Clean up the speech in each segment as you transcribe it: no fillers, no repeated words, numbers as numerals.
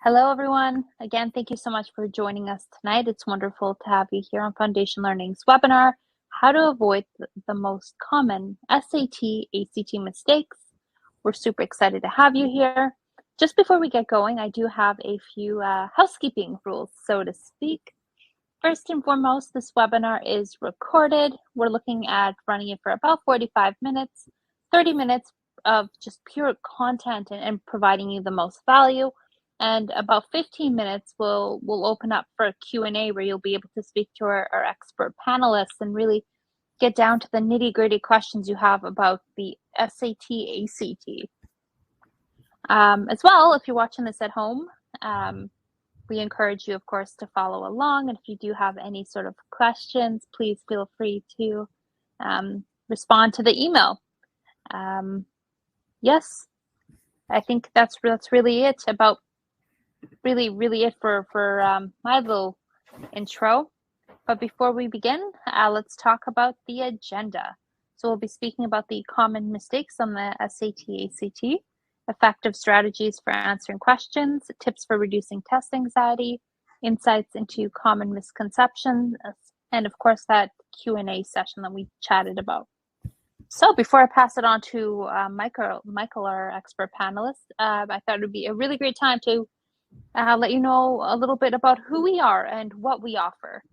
Hello, everyone. Again, thank you so much for joining us tonight. It's wonderful to have you here on Foundation Learning's webinar, How to Avoid the Most Common SAT, ACT Mistakes. We're super excited to have you here. Just before we get going, I do have a few housekeeping rules, so to speak. First and foremost, this webinar is recorded. We're looking at running it for about 45 minutes, 30 minutes of just pure content and providing you the most value. And about 15 minutes we'll open up for a Q&A where you'll be able to speak to our expert panelists and really get down to the nitty-gritty questions you have about the SAT, ACT. As well, if you're watching this at home, we encourage you, of course, to follow along. And if you do have any sort of questions, please feel free to respond to the email. Yes, I think that's really it about really it for my little intro. But before we begin, let's talk about the agenda. So we'll be speaking about the common mistakes on the SAT, ACT, effective strategies for answering questions, tips for reducing test anxiety, insights into common misconceptions, and of course that Q&A session that we chatted about. So before I pass it on to Michael, our expert panelist, I thought it would be a really great time to let you know a little bit about who we are and what we offer.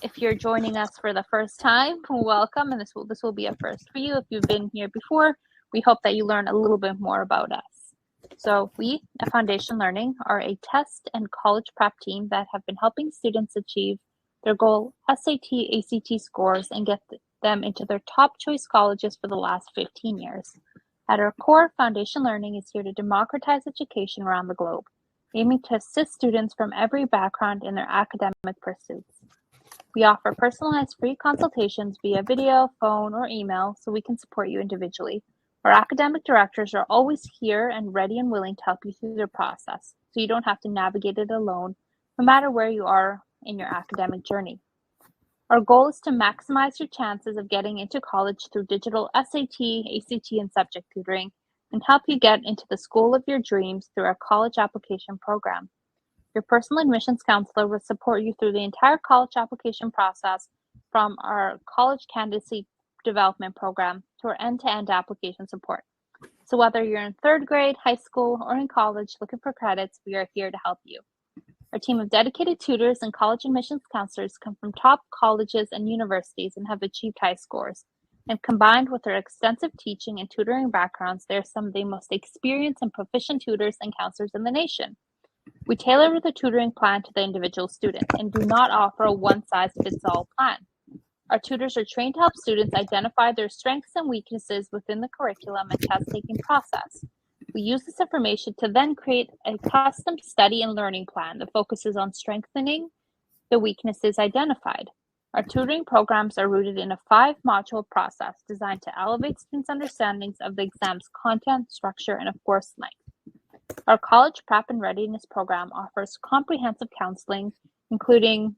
If you're joining us for the first time, welcome, and this will be a first for you. If you've been here before, we hope that you learn a little bit more about us. So we at Foundation Learning are a test and college prep team that have been helping students achieve their goal SAT, ACT scores and get them into their top choice colleges for the last 15 years. At our core, Foundation Learning is here to democratize education around the globe, aiming to assist students from every background in their academic pursuits. We offer personalized free consultations via video, phone, or email so we can support you individually. Our academic directors are always here and ready and willing to help you through the process, so you don't have to navigate it alone, no matter where you are in your academic journey. Our goal is to maximize your chances of getting into college through digital SAT, ACT, and subject tutoring, and help you get into the school of your dreams through our college application program. Your personal admissions counselor will support you through the entire college application process, from our college candidacy development program to our end-to-end application support. So whether you're in third grade, high school, or in college looking for credits, we are here to help you. Our team of dedicated tutors and college admissions counselors come from top colleges and universities and have achieved high scores. And combined with their extensive teaching and tutoring backgrounds, they are some of the most experienced and proficient tutors and counselors in the nation. We tailor the tutoring plan to the individual student and do not offer a one-size-fits-all plan. Our tutors are trained to help students identify their strengths and weaknesses within the curriculum and test-taking process. We use this information to then create a custom study and learning plan that focuses on strengthening the weaknesses identified. Our tutoring programs are rooted in a 5-module process designed to elevate students' understandings of the exam's content, structure, and of course, length. Our college prep and readiness program offers comprehensive counseling, including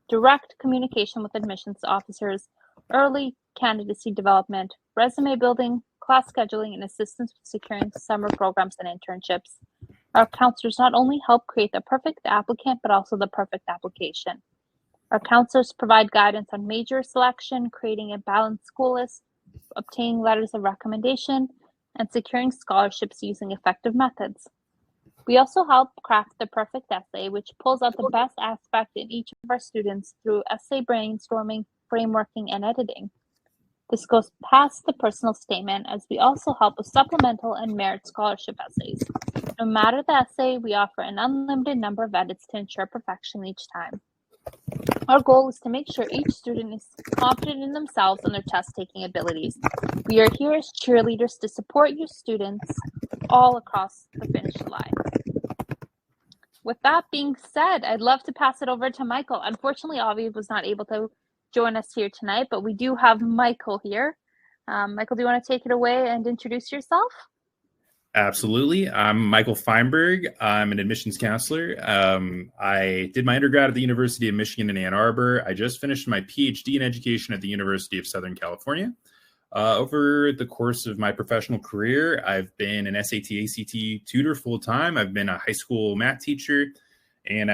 direct communication with admissions officers, early candidacy development, resume building, class scheduling, and assistance with securing summer programs and internships. Our counselors not only help create the perfect applicant, but also the perfect application. Our counselors provide guidance on major selection, creating a balanced school list, obtaining letters of recommendation, and securing scholarships using effective methods. We also help craft the perfect essay, which pulls out the best aspect in each of our students through essay brainstorming, frameworking, and editing. This goes past the personal statement, as we also help with supplemental and merit scholarship essays. No matter the essay, we offer an unlimited number of edits to ensure perfection each time. Our goal is to make sure each student is confident in themselves and their test-taking abilities. We are here as cheerleaders to support your students all across the finish line. With that being said, I'd love to pass it over to Michael. Unfortunately, Avi was not able to join us here tonight, but we do have Michael here. Michael, do you want to take it away and introduce yourself? Absolutely. I'm Michael Feinberg. I'm an admissions counselor. I did my undergrad at the University of Michigan in Ann Arbor. I just finished my PhD in education at the University of Southern California. Over the course of my professional career, I've been an SAT, ACT tutor full time. I've been a high school math teacher, and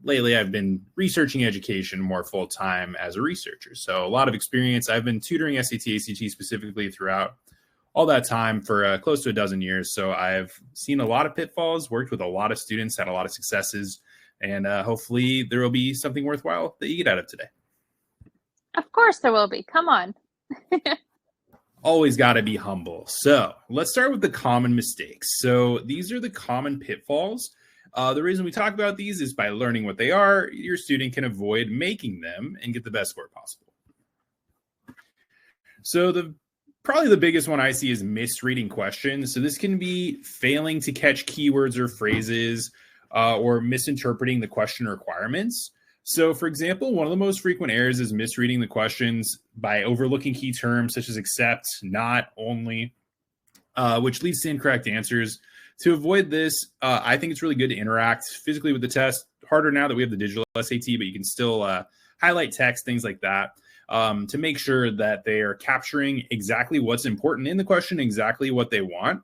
lately I've been researching education more full time as a researcher. So a lot of experience. I've been tutoring SAT, ACT specifically throughout all that time for close to a dozen years. So I've seen a lot of pitfalls, worked with a lot of students, had a lot of successes, and hopefully there will be something worthwhile that you get out of today. Of course there will be. Come on. Always got to be humble. So let's start with the common mistakes. So these are the common pitfalls. The reason we talk about these is by learning what they are, your student can avoid making them and get the best score possible. So probably the biggest one I see is misreading questions. So this can be failing to catch keywords or phrases or misinterpreting the question requirements. So, for example, one of the most frequent errors is misreading the questions by overlooking key terms such as accept, not, only, which leads to incorrect answers. To avoid this, I think it's really good to interact physically with the test. Harder now that we have the digital SAT, but you can still highlight text, things like that, to make sure that they are capturing exactly what's important in the question, exactly what they want.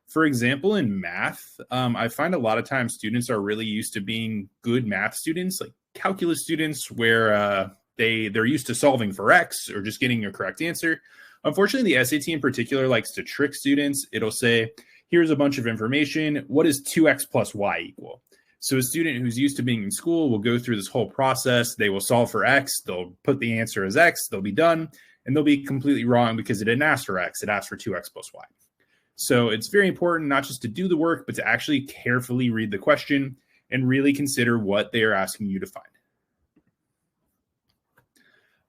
For example, in math, I find a lot of times students are really used to being good math students, like calculus students, where they're used to solving for X or just getting a correct answer. Unfortunately, the SAT in particular likes to trick students. It'll say, here's a bunch of information. What does 2X plus Y equal? So a student who's used to being in school will go through this whole process. They will solve for X. They'll put the answer as X. They'll be done. And they'll be completely wrong because it didn't ask for X. It asked for 2X plus Y. So it's very important not just to do the work, but to actually carefully read the question and really consider what they are asking you to find.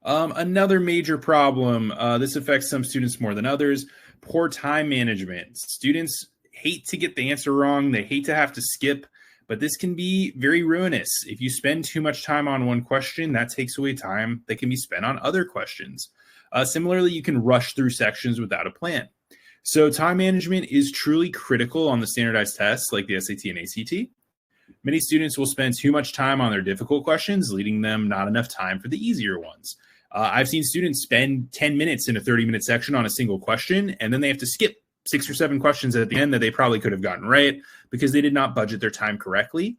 Another major problem, this affects some students more than others, poor time management. Students hate to get the answer wrong. They hate to have to skip, but this can be very ruinous. If you spend too much time on one question, that takes away time that can be spent on other questions. Similarly, you can rush through sections without a plan. So time management is truly critical on the standardized tests like the SAT and ACT. Many students will spend too much time on their difficult questions, leaving them not enough time for the easier ones. I've seen students spend 10 minutes in a 30-minute section on a single question, and then they have to skip 6 or 7 questions at the end that they probably could have gotten right because they did not budget their time correctly.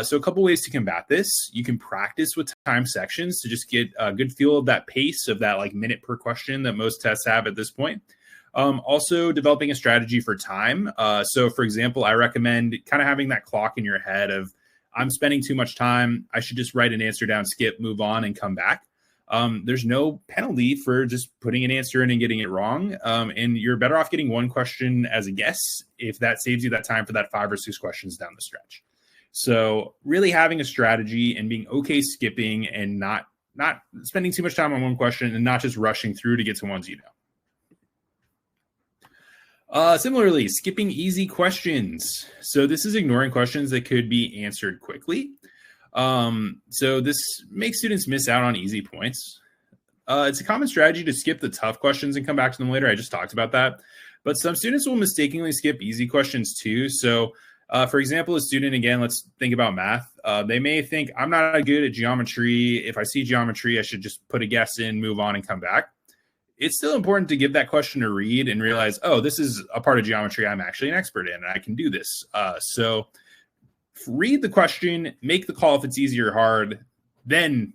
So a couple ways to combat this. You can practice with time sections to just get a good feel of that pace of that like minute per question that most tests have at this point. Also developing a strategy for time. So for example, I recommend kind of having that clock in your head of I'm spending too much time. I should just write an answer down, skip, move on, and come back. There's no penalty for just putting an answer in and getting it wrong. And you're better off getting one question as a guess if that saves you that time for that 5 or 6 questions down the stretch. So really having a strategy and being okay skipping and not spending too much time on one question and not just rushing through to get to ones you know. Similarly, skipping easy questions. So this is ignoring questions that could be answered quickly. So this makes students miss out on easy points. It's a common strategy to skip the tough questions and come back to them later. I just talked about that. But some students will mistakenly skip easy questions too. So for example, a student, again, let's think about math. They may think, I'm not good at geometry. If I see geometry, I should just put a guess in, move on, and come back. It's still important to give that question a read and realize, oh, this is a part of geometry I'm actually an expert in, and I can do this. So read the question, make the call if it's easy or hard, then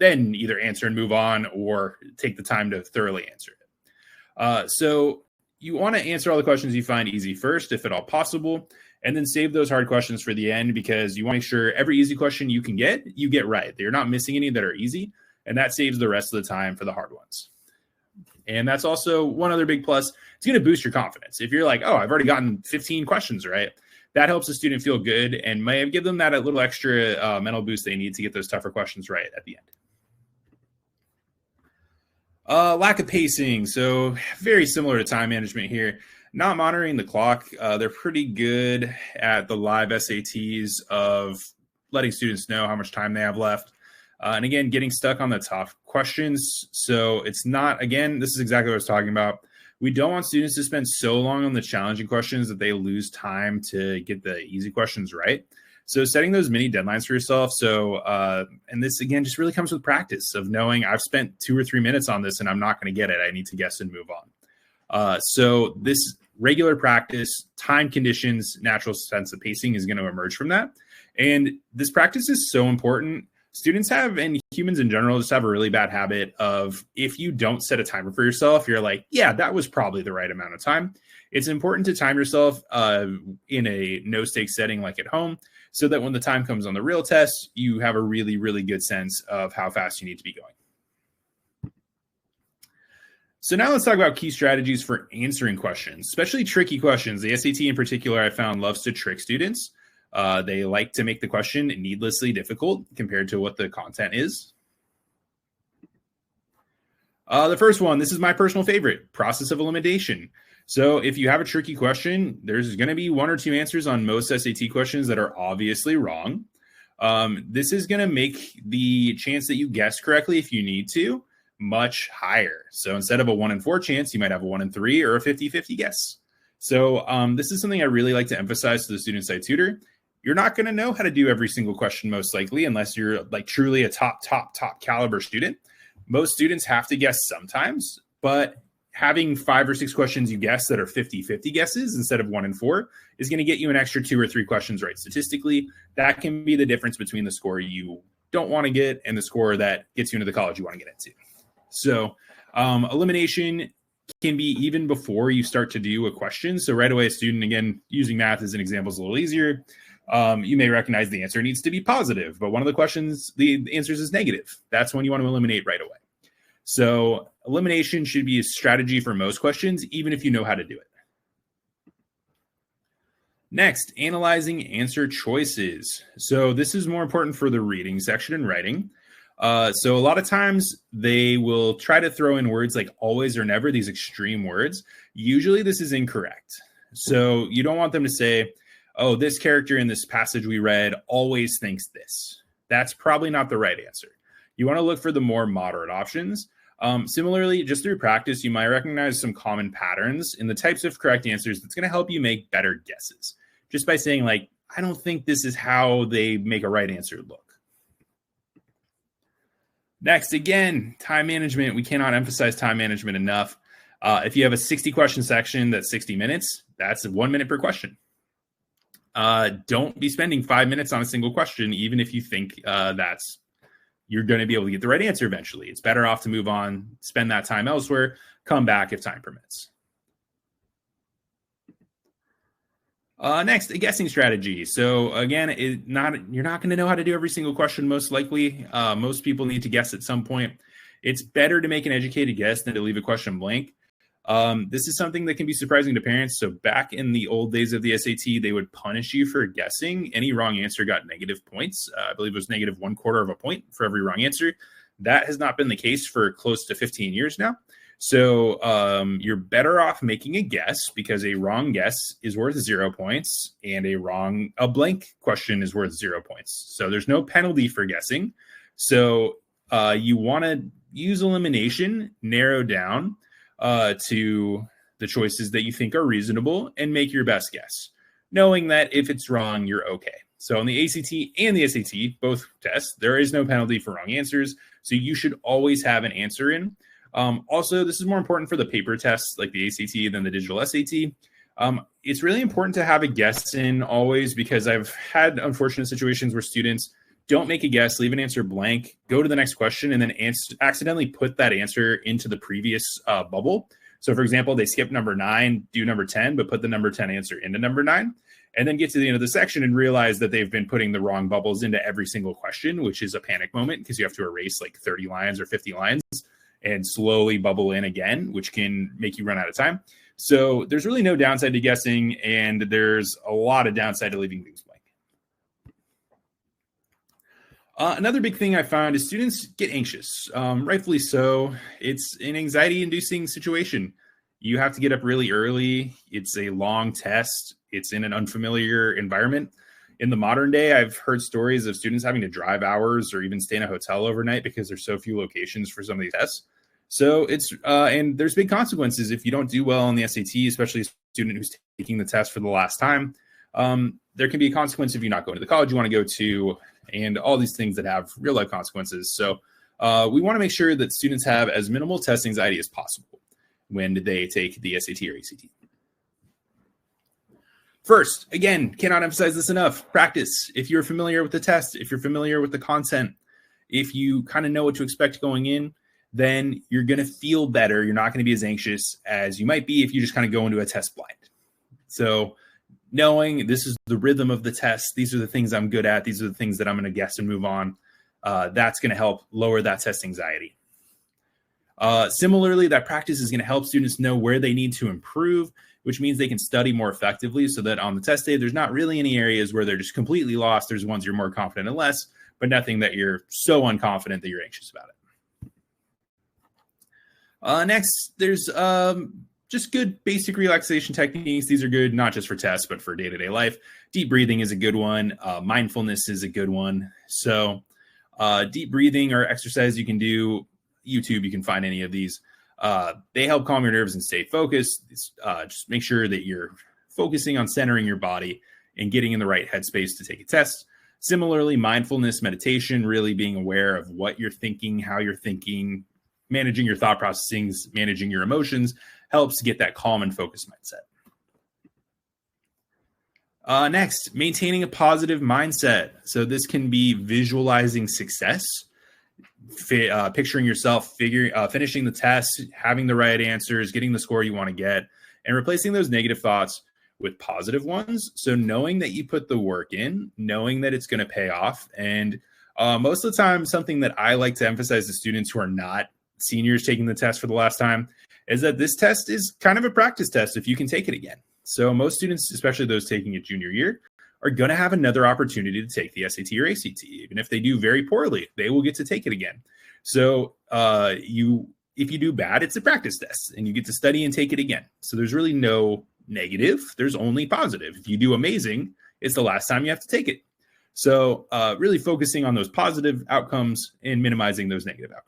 either answer and move on or take the time to thoroughly answer it. So you want to answer all the questions you find easy first, if at all possible, and then save those hard questions for the end because you want to make sure every easy question you get right. You're not missing any that are easy, and that saves the rest of the time for the hard ones. And that's also one other big plus. It's going to boost your confidence. If you're like, oh, I've already gotten 15 questions right, that helps the student feel good and may give them that a little extra mental boost they need to get those tougher questions right at the end. Lack of pacing. So very similar to time management here. Not monitoring the clock. They're pretty good at the live SATs of letting students know how much time they have left. And again, getting stuck on the tough questions. So it's not, again, this is exactly what I was talking about. We don't want students to spend so long on the challenging questions that they lose time to get the easy questions right. So setting those mini deadlines for yourself. And this again just really comes with practice of knowing I've spent 2 or 3 minutes on this and I'm not going to get it. I need to guess and move on. So this regular practice, time conditions, natural sense of pacing is going to emerge from that. And this practice is so important. Students have, and humans in general, just have a really bad habit of, if you don't set a timer for yourself, you're like, yeah, that was probably the right amount of time. It's important to time yourself in a no stakes setting like at home, so that when the time comes on the real test, you have a really, really good sense of how fast you need to be going. So now let's talk about key strategies for answering questions, especially tricky questions. The SAT in particular, I found, loves to trick students. They like to make the question needlessly difficult compared to what the content is. The first one, this is my personal favorite, process of elimination. So if you have a tricky question, there's going to be 1 or 2 answers on most SAT questions that are obviously wrong. This is going to make the chance that you guess correctly, if you need to, much higher. So instead of a 1 in 4 chance, you might have a 1 in 3 or a 50-50 guess. So this is something I really like to emphasize to the students I tutor. You're not going to know how to do every single question, most likely, unless you're like truly a top caliber student. Most students have to guess sometimes, but having 5 or 6 questions you guess that are 50-50 guesses instead of 1 in 4 is going to get you an extra 2 or 3 questions right statistically. That can be the difference between the score you don't want to get and the score that gets you into the college you want to get into. So elimination can be even before you start to do a question. So right away, a student, again, using math as an example is a little easier. You may recognize the answer needs to be positive, but one of the questions, the answers is negative. That's when you want to eliminate right away. So elimination should be a strategy for most questions, even if you know how to do it. Next, analyzing answer choices. So this is more important for the reading section and writing. So a lot of times they will try to throw in words like always or never, these extreme words. Usually this is incorrect. So you don't want them to say, oh, this character in this passage we read always thinks this. That's probably not the right answer. You want to look for the more moderate options. Similarly, just through practice, you might recognize some common patterns in the types of correct answers that's going to help you make better guesses. Just by saying, like, I don't think this is how they make a right answer look. Next, again, time management. We cannot emphasize time management enough. If you have a 60 question section that's 60 minutes, that's 1 minute per question. Don't be spending 5 minutes on a single question, even if you think you're going to be able to get the right answer eventually. It's better off to move on, spend that time elsewhere, come back if time permits. Next, a guessing strategy. So again, you're not going to know how to do every single question, most likely. Most people need to guess at some point. It's better to make an educated guess than to leave a question blank. This is something that can be surprising to parents. So back in the old days of the SAT, they would punish you for guessing. Any wrong answer got negative points. I believe it was negative 1/4 of a point for every wrong answer. That has not been the case for close to 15 years now. So you're better off making a guess, because a wrong guess is worth 0 points and a blank question is worth 0 points. So there's no penalty for guessing. So you want to use elimination, narrow down to the choices that you think are reasonable and make your best guess, knowing that if it's wrong, you're okay. So on the ACT and the SAT, both tests, there is no penalty for wrong answers. So you should always have an answer in. Also, this is more important for the paper tests like the ACT than the digital SAT. It's really important to have a guess in always, because I've had unfortunate situations where students don't make a guess, leave an answer blank, go to the next question, and then accidentally put that answer into the previous bubble. So for example, they skip number 9, do number 10, but put the number 10 answer into number 9, and then get to the end of the section and realize that they've been putting the wrong bubbles into every single question, which is a panic moment, because you have to erase like 30 lines or 50 lines and slowly bubble in again, which can make you run out of time. So there's really no downside to guessing, and there's a lot of downside to leaving things blank. Another big thing I found is students get anxious, rightfully so. It's an anxiety-inducing situation. You have to get up really early. It's a long test. It's in an unfamiliar environment. In the modern day, I've heard stories of students having to drive hours or even stay in a hotel overnight because there's so few locations for some of these tests. So it's and there's big consequences if you don't do well on the SAT, especially a student who's taking the test for the last time. There can be a consequence if you're not going to the college you want to go to, and all these things that have real life consequences. So we want to make sure that students have as minimal test anxiety as possible when they take the SAT or ACT. First, again, cannot emphasize this enough, practice. If you're familiar with the test, if you're familiar with the content, if you kind of know what to expect going in, then you're going to feel better. You're not going to be as anxious as you might be if you just kind of go into a test blind. So knowing this is the rhythm of the test, these are the things I'm good at, these are the things that I'm going to guess and move on, that's going to help lower that test anxiety. Similarly, that practice is going to help students know where they need to improve, which means they can study more effectively so that on the test day, there's not really any areas where they're just completely lost. There's ones you're more confident in less, but nothing that you're so unconfident that you're anxious about it. Next, there's just good basic relaxation techniques. These are good not just for tests, but for day-to-day life. Deep breathing is a good one. Mindfulness is a good one. So deep breathing or exercise you can do. YouTube, you can find any of these. They help calm your nerves and stay focused. Just make sure that you're focusing on centering your body and getting in the right headspace to take a test. Similarly, mindfulness, meditation, really being aware of what you're thinking, how you're thinking, managing your thought processings, managing your emotions, helps get that calm and focused mindset. Next, maintaining a positive mindset. So this can be visualizing success, picturing yourself finishing the test, having the right answers, getting the score you want to get, and replacing those negative thoughts with positive ones. So knowing that you put the work in, knowing that it's going to pay off. And most of the time, something that I like to emphasize to students who are not seniors taking the test for the last time is that this test is kind of a practice test if you can take it again. So most students, especially those taking it junior year, are going to have another opportunity to take the SAT or ACT. Even if they do very poorly, they will get to take it again. So if you do bad, it's a practice test and you get to study and take it again. So there's really no negative. There's only positive. If you do amazing, it's the last time you have to take it. So really focusing on those positive outcomes and minimizing those negative outcomes.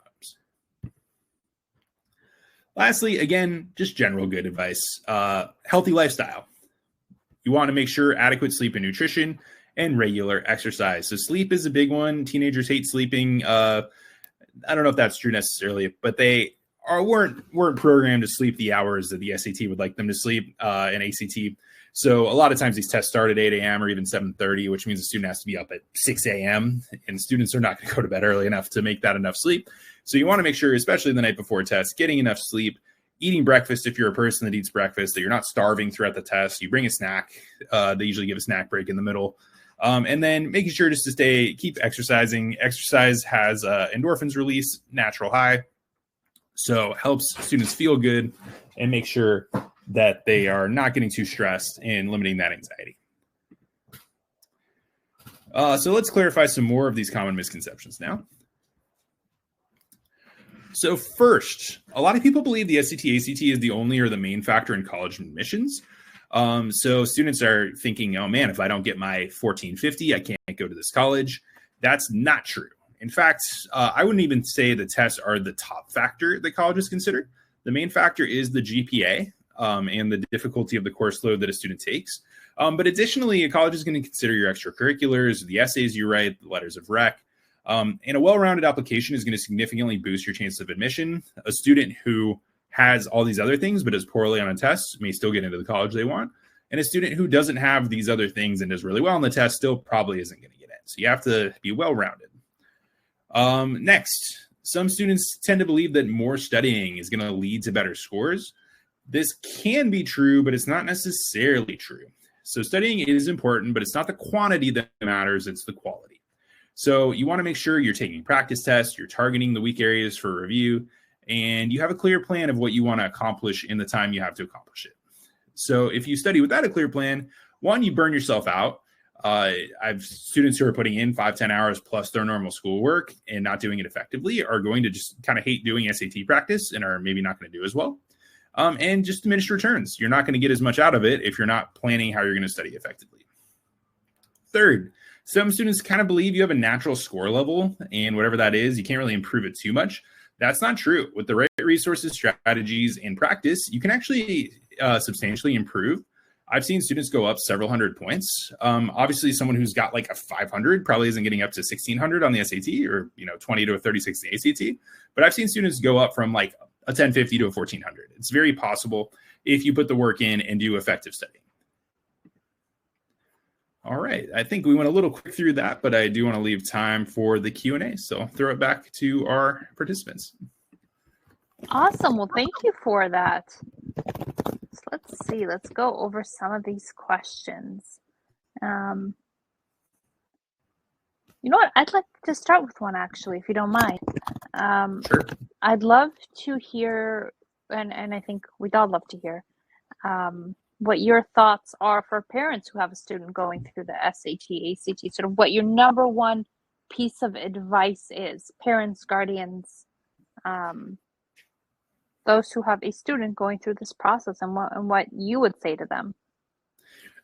Lastly, again, just general good advice, healthy lifestyle. You want to make sure adequate sleep and nutrition and regular exercise. So sleep is a big one. Teenagers hate sleeping. I don't know if that's true necessarily, but they weren't programmed to sleep the hours that the SAT would like them to sleep and ACT. So a lot of times these tests start at 8 a.m. or even 7:30, which means the student has to be up at 6 a.m. and students are not going to go to bed early enough to make that enough sleep. So you want to make sure, especially the night before test, getting enough sleep, eating breakfast if you're a person that eats breakfast, that you're not starving throughout the test. You bring a snack. They usually give a snack break in the middle. And then making sure just to keep exercising. Exercise has endorphins release, natural high. So helps students feel good and make sure that they are not getting too stressed and limiting that anxiety. So let's clarify some more of these common misconceptions now. So first, a lot of people believe the SAT, ACT is the only or the main factor in college admissions. So students are thinking, oh man, if I don't get my 1450, I can't go to this college. That's not true. In fact, I wouldn't even say the tests are the top factor that colleges consider. The main factor is the GPA and the difficulty of the course load that a student takes. But additionally, a college is going to consider your extracurriculars, the essays you write, the letters of rec. And a well-rounded application is going to significantly boost your chances of admission. A student who has all these other things but does poorly on a test may still get into the college they want. And a student who doesn't have these other things and does really well on the test still probably isn't going to get in. So you have to be well-rounded. Next, some students tend to believe that more studying is going to lead to better scores. This can be true, but it's not necessarily true. So studying is important, but it's not the quantity that matters, it's the quality. So you want to make sure you're taking practice tests, you're targeting the weak areas for review, and you have a clear plan of what you want to accomplish in the time you have to accomplish it. So if you study without a clear plan, one, you burn yourself out. I've students who are putting in 5-10 hours plus their normal schoolwork and not doing it effectively are going to just kind of hate doing SAT practice and are maybe not going to do as well. And just diminished returns. You're not going to get as much out of it if you're not planning how you're going to study effectively. Third, some students kind of believe you have a natural score level, and whatever that is, you can't really improve it too much. That's not true. With the right resources, strategies, and practice, you can actually substantially improve. I've seen students go up several hundred points. Obviously, someone who's got like a 500 probably isn't getting up to 1600 on the SAT, or 20 to a 36 the ACT. But I've seen students go up from like a 1050 to a 1400. It's very possible if you put the work in and do effective studying. All right, I think we went a little quick through that, but I do want to leave time for the Q&A. So I'll throw it back to our participants. Awesome. Well, thank you for that. So let's see. Let's go over some of these questions. You know what? I'd like to start with one, actually, if you don't mind. Sure. I'd love to hear, and I think we'd all love to hear, what your thoughts are for parents who have a student going through the SAT, ACT, sort of what your number one piece of advice is, parents, guardians, those who have a student going through this process, and what you would say to them.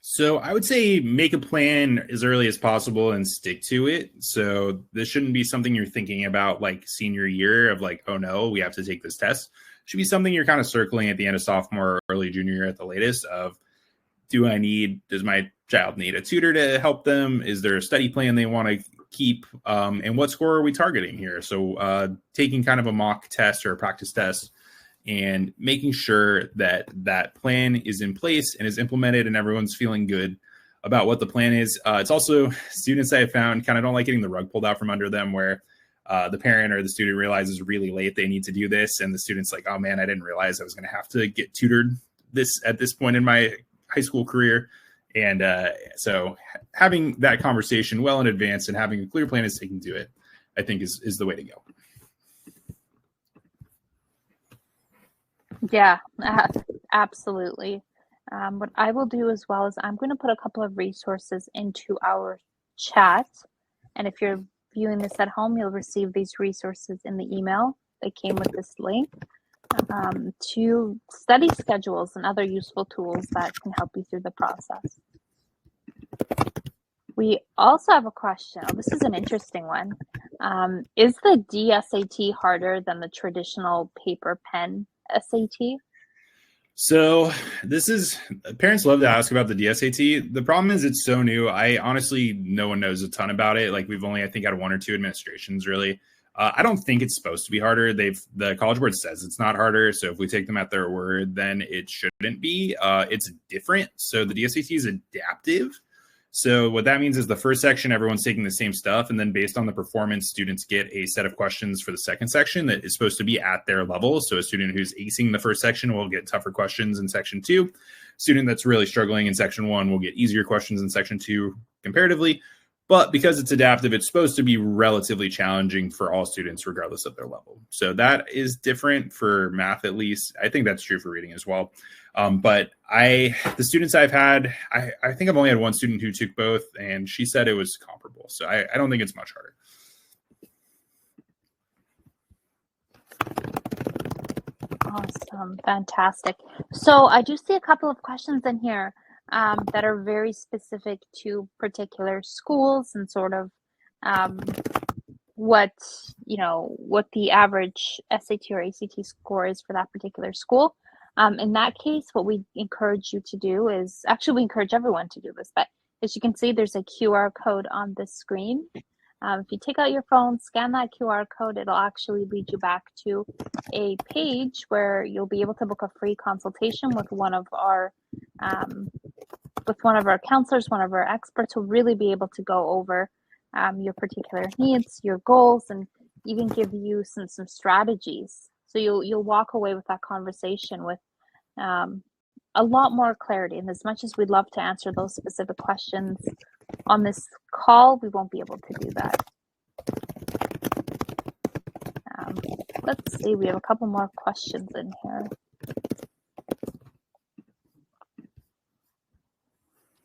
So I would say make a plan as early as possible and stick to it. So this shouldn't be something you're thinking about like senior year of like, oh no, we have to take this test. It should be something you're kind of circling at the end of sophomore or early junior year at the latest of, does my child need a tutor to help them? Is there a study plan they want to keep? And what score are we targeting here? So taking kind of a mock test or a practice test and making sure that that plan is in place and is implemented and everyone's feeling good about what the plan is. It's also students I have found kind of don't like getting the rug pulled out from under them where the parent or the student realizes really late they need to do this. And the student's like, oh man, I didn't realize I was going to have to get tutored at this point in my high school career. And so having that conversation well in advance and having a clear plan as they can do it, I think is the way to go. Yeah, absolutely. What I will do as well is I'm going to put a couple of resources into our chat. And if you're viewing this at home, you'll receive these resources in the email that came with this link to study schedules and other useful tools that can help you through the process. We also have a question. Oh, this is an interesting one. Is the DSAT harder than the traditional paper pen SAT? So parents love to ask about the DSAT. The problem is it's so new. No one knows a ton about it. Like we've only, I think, had one or two administrations really. I don't think it's supposed to be harder. The College Board says it's not harder. So if we take them at their word, then it shouldn't be. It's different. So the DSAT is adaptive. So what that means is the first section, everyone's taking the same stuff. And then based on the performance, students get a set of questions for the second section that is supposed to be at their level. So a student who's acing the first section will get tougher questions in section 2. Student that's really struggling in section 1 will get easier questions in section 2 comparatively. But because it's adaptive, it's supposed to be relatively challenging for all students, regardless of their level. So that is different for math, at least. I think that's true for reading as well. But the students I've had, I think I've only had one student who took both, and she said it was comparable. So I don't think it's much harder. Awesome. Fantastic. So I do see a couple of questions in here that are very specific to particular schools and sort of what the average SAT or ACT score is for that particular school. In that case, what we encourage you to do is, actually we encourage everyone to do this, but as you can see, there's a QR code on the screen. If you take out your phone, scan that QR code, it'll actually lead you back to a page where you'll be able to book a free consultation with one of our counselors, one of our experts who'll really be able to go over your particular needs, your goals, and even give you some strategies. So you'll walk away with that conversation with a lot more clarity. And as much as we'd love to answer those specific questions on this call, we won't be able to do that. Let's see, we have a couple more questions in here.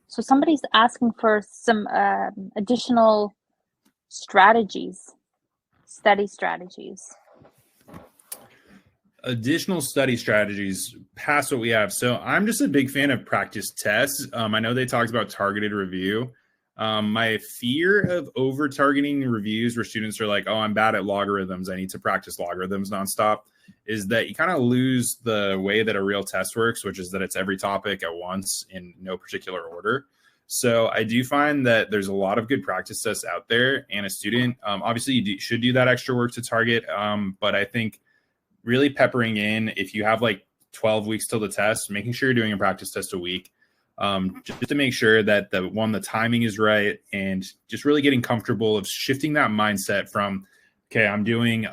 So somebody's asking for some additional strategies, study strategies. Additional study strategies past what we have. So I'm just a big fan of practice tests. I know they talked about targeted review. My fear of over targeting reviews where students are like, oh, I'm bad at logarithms, I need to practice logarithms nonstop, is that you kind of lose the way that a real test works, which is that it's every topic at once in no particular order. So I do find that there's a lot of good practice tests out there, and a student, obviously you should do that extra work to target. But I think really peppering in, if you have like 12 weeks till the test, making sure you're doing a practice test a week, just to make sure that the timing is right, and just really getting comfortable of shifting that mindset from, okay, I'm doing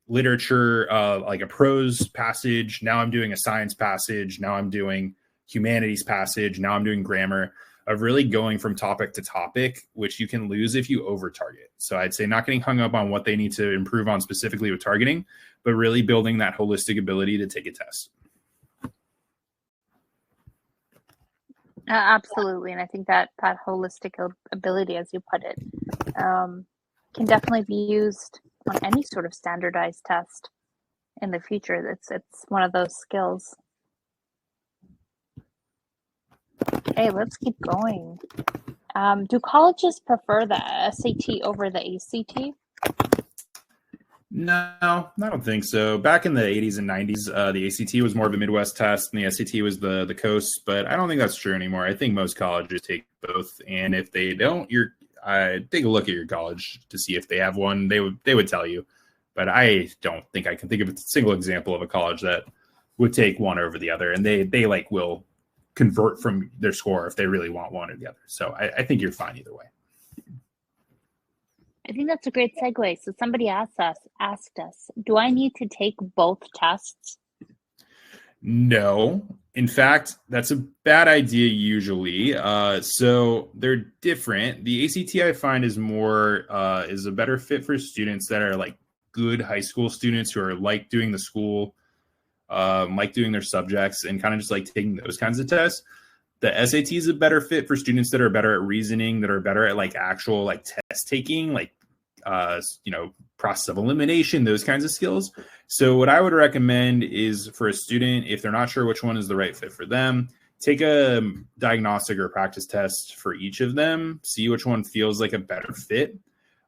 literature, like a prose passage. Now I'm doing a science passage. Now I'm doing humanities passage. Now I'm doing grammar, of really going from topic to topic, which you can lose if you over target. So I'd say not getting hung up on what they need to improve on specifically with targeting, but really building that holistic ability to take a test. Absolutely, and I think that holistic ability, as you put it, can definitely be used on any sort of standardized test in the future. It's one of those skills. Okay, let's keep going. Do colleges prefer the SAT over the ACT? No, I don't think so. Back in the 80s and 90s, the ACT was more of a Midwest test and the SAT was the coast, but I don't think that's true anymore. I think most colleges take both, and if they don't, take a look at your college to see if they have one. They would tell you, but I don't think I can think of a single example of a college that would take one over the other, and they like will convert from their score if they really want one or the other. So I think you're fine either way. I think that's a great segue. So somebody asked us, do I need to take both tests? No. In fact, that's a bad idea usually. So they're different. The ACT I find is a better fit for students that are like good high school students who are like doing the school, like doing their subjects, and kind of just like taking those kinds of tests. The SAT is a better fit for students that are better at reasoning, that are better at like actual like test taking, like process of elimination, those kinds of skills. So what I would recommend is for a student, if they're not sure which one is the right fit for them, take a diagnostic or practice test for each of them, see which one feels like a better fit.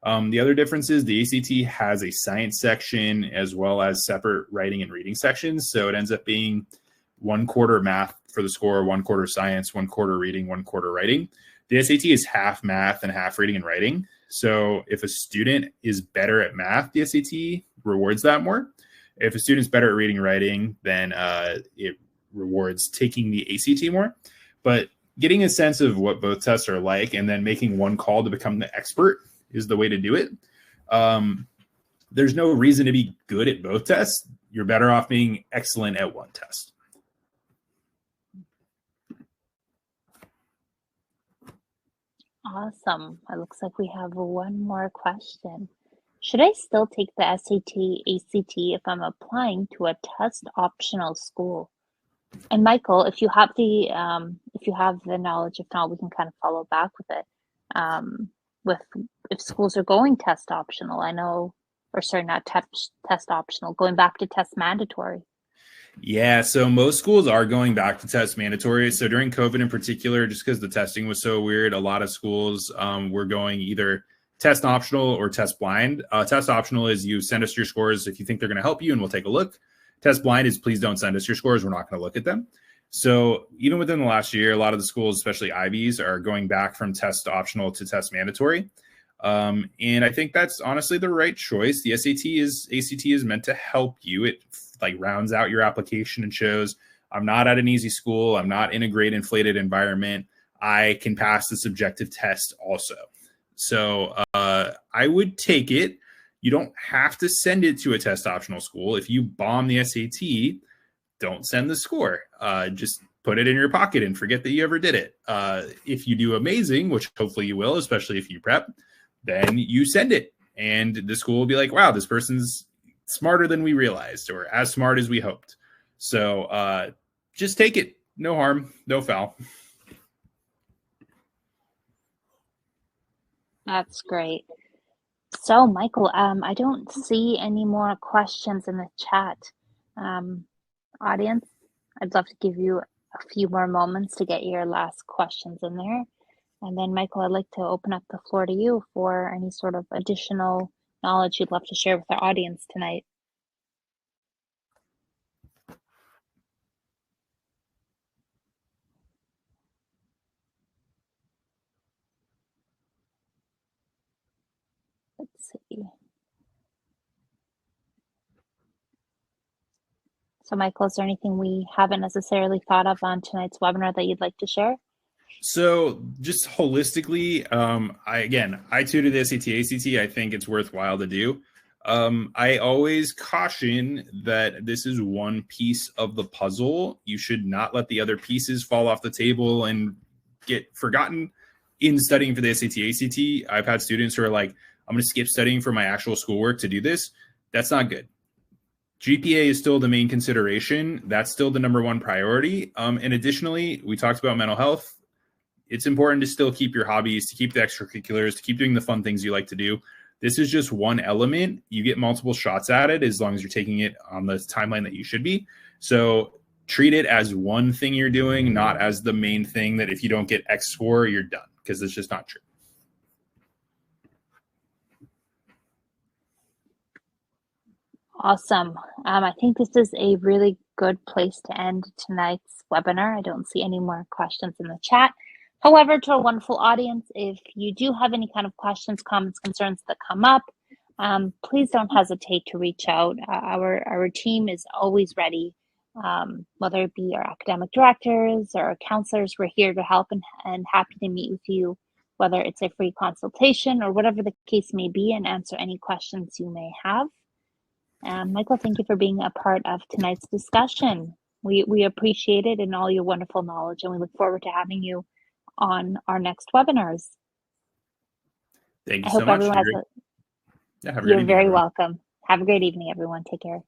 The other difference is the ACT has a science section as well as separate writing and reading sections. So it ends up being 1/4 math for the score, 1/4 science, 1/4 reading, 1/4 writing. The SAT is half math and half reading and writing. So if a student is better at math, the SAT rewards that more. If a student's better at reading and writing, then it rewards taking the ACT more. But getting a sense of what both tests are like and then making one call to become the expert is the way to do it. There's no reason to be good at both tests. You're better off being excellent at one test. Awesome. It looks like we have one more question. Should I still take the SAT, ACT if I'm applying to a test optional school? And Michael, if you have the knowledge, if not, we can kind of follow back with it. With if schools are going test optional, not test optional, going back to test mandatory. Yeah, so most schools are going back to test mandatory. So during COVID in particular, just because the testing was so weird, a lot of schools were going either test optional or test blind. Test optional is you send us your scores if you think they're going to help you and we'll take a look. Test blind is please don't send us your scores. We're not going to look at them. So even within the last year, a lot of the schools, especially Ivies, are going back from test optional to test mandatory. And I think that's honestly the right choice. The ACT is meant to help you. It like rounds out your application and shows I'm not at an easy school. I'm not in a great inflated environment. I can pass the subjective test also. So I would take it. You don't have to send it to a test optional school. If you bomb the SAT, don't send the score. Just put it in your pocket and forget that you ever did it. If you do amazing, which hopefully you will, especially if you prep, then you send it. And the school will be like, wow, this person's smarter than we realized, or as smart as we hoped. So just take it. No harm, no foul. That's great. So, Michael, I don't see any more questions in the chat. Audience, I'd love to give you a few more moments to get your last questions in there. And then, Michael, I'd like to open up the floor to you for any sort of additional knowledge you'd love to share with our audience tonight. Let's see. So, Michael, is there anything we haven't necessarily thought of on tonight's webinar that you'd like to share? So just holistically, I tutor the SAT, ACT. I think it's worthwhile to do. I always caution that this is one piece of the puzzle. You should not let the other pieces fall off the table and get forgotten in studying for the SAT, ACT. I've had students who are like, I'm going to skip studying for my actual schoolwork to do this. That's not good. GPA is still the main consideration. That's still the number one priority. And additionally, we talked about mental health. It's important to still keep your hobbies, to keep the extracurriculars, to keep doing the fun things you like to do. This is just one element. You get multiple shots at it as long as you're taking it on the timeline that you should be. So treat it as one thing you're doing, not as the main thing that if you don't get X score, you're done, because it's just not true. Awesome. I think this is a really good place to end tonight's webinar. I don't see any more questions in the chat. However, to our wonderful audience, if you do have any kind of questions, comments, concerns that come up, please don't hesitate to reach out. Our team is always ready, whether it be our academic directors or our counselors. We're here to help and happy to meet with you, whether it's a free consultation or whatever the case may be, and answer any questions you may have. Michael, thank you for being a part of tonight's discussion. We appreciate it and all your wonderful knowledge, and we look forward to having you on our next webinars. Thank you so much. Everyone has yeah, have a you're great evening, very everyone. welcome. Have a great evening, everyone. Take care.